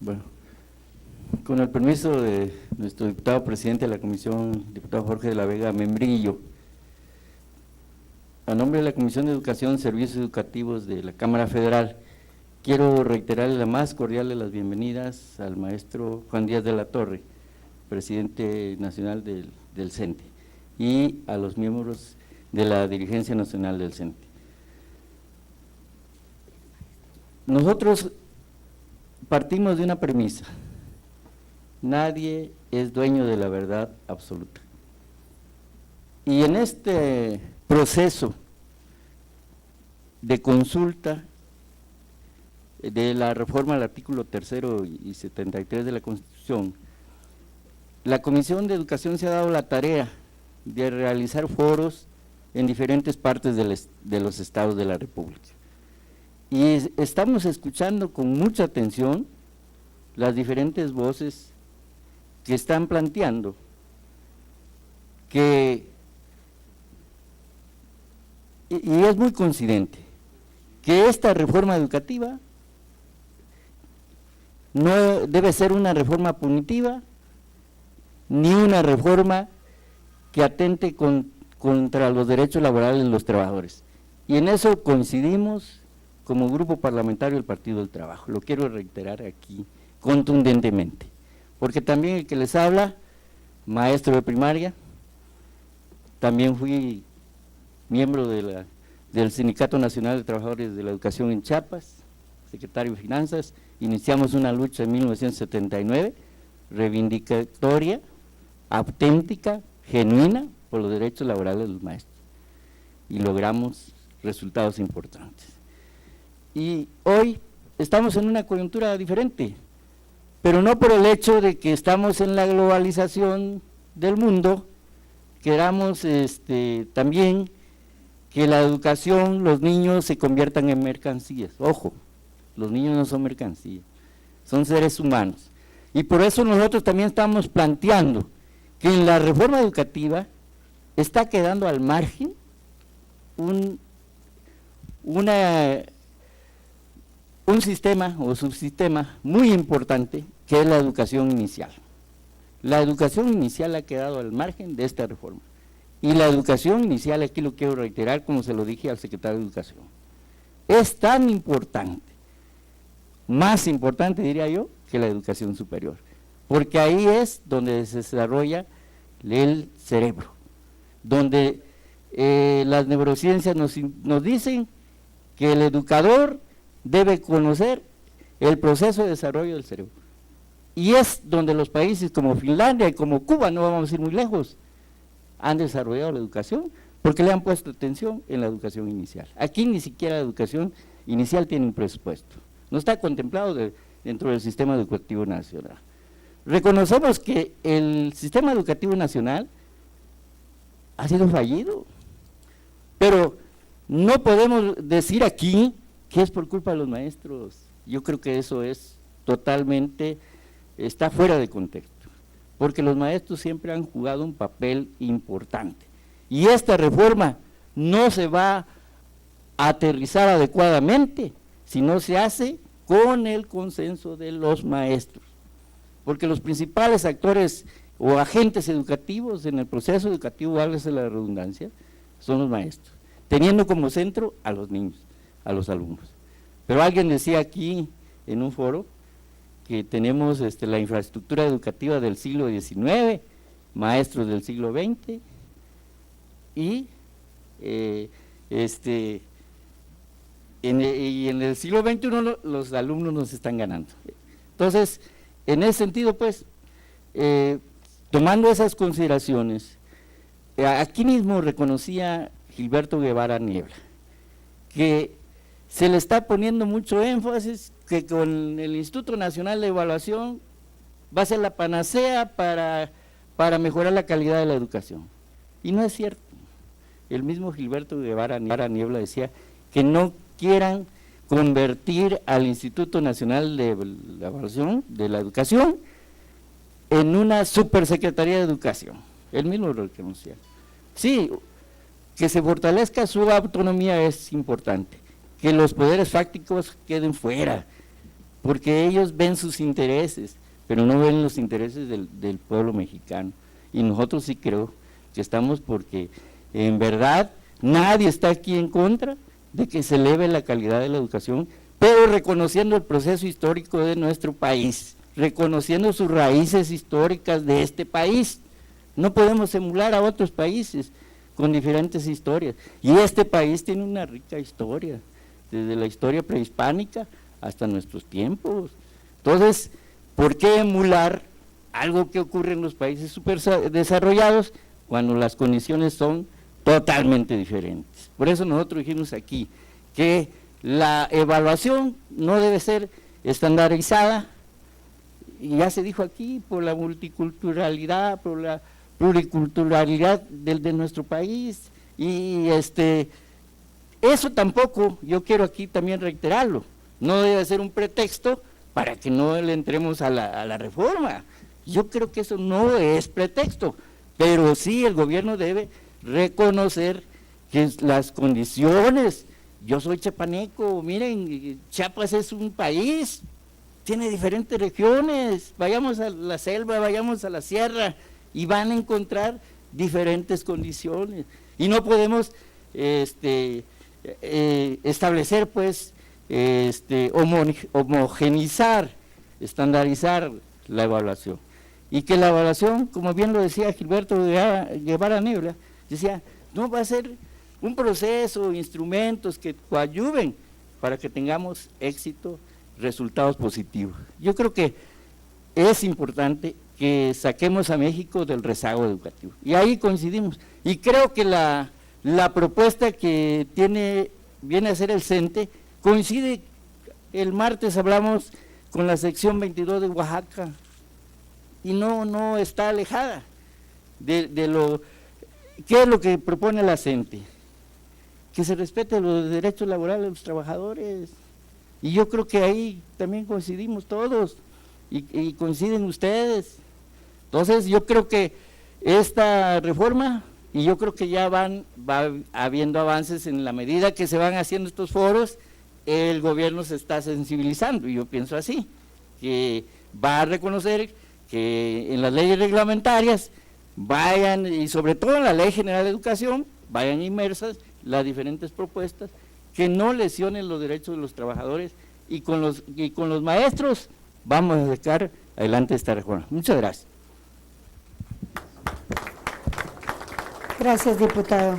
Bueno, con el permiso de nuestro diputado presidente de la comisión, diputado Jorge de la Vega Membrillo, a nombre de la Comisión de Educación y Servicios Educativos de la Cámara Federal, quiero reiterarle la más cordial de las bienvenidas al maestro Juan Díaz de la Torre, presidente nacional del CENTE, y a los miembros de la dirigencia nacional del CENTE. Nosotros partimos de una premisa: nadie es dueño de la verdad absoluta. Y en este proceso de consulta de la reforma al artículo 3º y 73 de la Constitución, la Comisión de Educación se ha dado la tarea de realizar foros en diferentes partes de los estados de la República. Y estamos escuchando con mucha atención las diferentes voces que están planteando que, y es muy coincidente, que esta reforma educativa no debe ser una reforma punitiva, ni una reforma que atente contra los derechos laborales de los trabajadores. Y en eso coincidimos como grupo parlamentario del Partido del Trabajo. Lo quiero reiterar aquí contundentemente, porque también el que les habla, maestro de primaria, también fui miembro del Sindicato Nacional de Trabajadores de la Educación en Chiapas, secretario de Finanzas. Iniciamos una lucha en 1979, reivindicatoria, auténtica, genuina, por los derechos laborales de los maestros, y logramos resultados importantes. Y hoy estamos en una coyuntura diferente, pero no por el hecho de que estamos en la globalización del mundo, queramos también que la educación, los niños se conviertan en mercancías. Ojo, los niños no son mercancías, son seres humanos. Y por eso nosotros también estamos planteando que en la reforma educativa está quedando al margen un sistema o subsistema muy importante, que es la educación inicial. La educación inicial ha quedado al margen de esta reforma. Y la educación inicial, aquí lo quiero reiterar como se lo dije al secretario de Educación, es tan importante, más importante diría yo, que la educación superior, porque ahí es donde se desarrolla el cerebro, donde las neurociencias nos dicen que el educador debe conocer el proceso de desarrollo del cerebro, y es donde los países como Finlandia y como Cuba, no vamos a ir muy lejos, han desarrollado la educación, porque le han puesto atención en la educación inicial. Aquí ni siquiera la educación inicial tiene un presupuesto, no está contemplado dentro del sistema educativo nacional. Reconocemos que el sistema educativo nacional ha sido fallido, pero no podemos decir aquí que es por culpa de los maestros. Yo creo que eso es totalmente, está fuera de contexto, porque los maestros siempre han jugado un papel importante, y esta reforma no se va a aterrizar adecuadamente si no se hace con el consenso de los maestros, porque los principales actores o agentes educativos en el proceso educativo, válgase la redundancia, son los maestros, teniendo como centro a los niños, a los alumnos. Pero alguien decía aquí en un foro que tenemos la infraestructura educativa del siglo XIX, maestros del siglo XX, y en el siglo XXI los alumnos nos están ganando. Entonces, en ese sentido, pues, tomando esas consideraciones, aquí mismo reconocía Gilberto Guevara Niebla que se le está poniendo mucho énfasis que con el Instituto Nacional de Evaluación va a ser la panacea para mejorar la calidad de la educación, y no es cierto. El mismo Gilberto Guevara Niebla decía que no quieran convertir al Instituto Nacional de Evaluación de la Educación en una supersecretaría de Educación. Él mismo lo reconocía. Sí, que se fortalezca su autonomía es importante, que los poderes fácticos queden fuera, porque ellos ven sus intereses, pero no ven los intereses del pueblo mexicano. Y nosotros sí creo que estamos porque en verdad nadie está aquí en contra de que se eleve la calidad de la educación, pero reconociendo el proceso histórico de nuestro país, reconociendo sus raíces históricas de este país. No podemos emular a otros países con diferentes historias, y este país tiene una rica historia, desde la historia prehispánica hasta nuestros tiempos. Entonces, ¿por qué emular algo que ocurre en los países súper desarrollados cuando las condiciones son totalmente diferentes? Por eso nosotros dijimos aquí que la evaluación no debe ser estandarizada, y ya se dijo aquí, por la multiculturalidad, por la pluriculturalidad de nuestro país, y eso tampoco, yo quiero aquí también reiterarlo, no debe ser un pretexto para que no le entremos a la reforma. Yo creo que eso no es pretexto, pero sí el gobierno debe reconocer que las condiciones, yo soy chapaneco, miren, Chiapas es un país, tiene diferentes regiones, vayamos a la selva, vayamos a la sierra, y van a encontrar diferentes condiciones, y no podemos establecer pues, homogenizar, estandarizar la evaluación, y que la evaluación, como bien lo decía Gilberto Guevara Niebla, decía, no va a ser un proceso, instrumentos que coadyuven para que tengamos éxito, resultados positivos. Yo creo que es importante que saquemos a México del rezago educativo, y ahí coincidimos, y creo que la propuesta que viene a ser el CENTE, coincide. El martes hablamos con la sección 22 de Oaxaca, y no está alejada de lo, ¿qué es lo que propone la CENTE? Que se respeten los derechos laborales de los trabajadores, y yo creo que ahí también coincidimos todos, y coinciden ustedes. Entonces yo creo que esta reforma, y yo creo que ya va habiendo avances en la medida que se van haciendo estos foros, el gobierno se está sensibilizando, y yo pienso así, que va a reconocer que en las leyes reglamentarias vayan, y sobre todo en la Ley General de Educación, vayan inmersas las diferentes propuestas que no lesionen los derechos de los trabajadores, y con los maestros vamos a sacar adelante esta reforma. Muchas gracias. Gracias, diputado.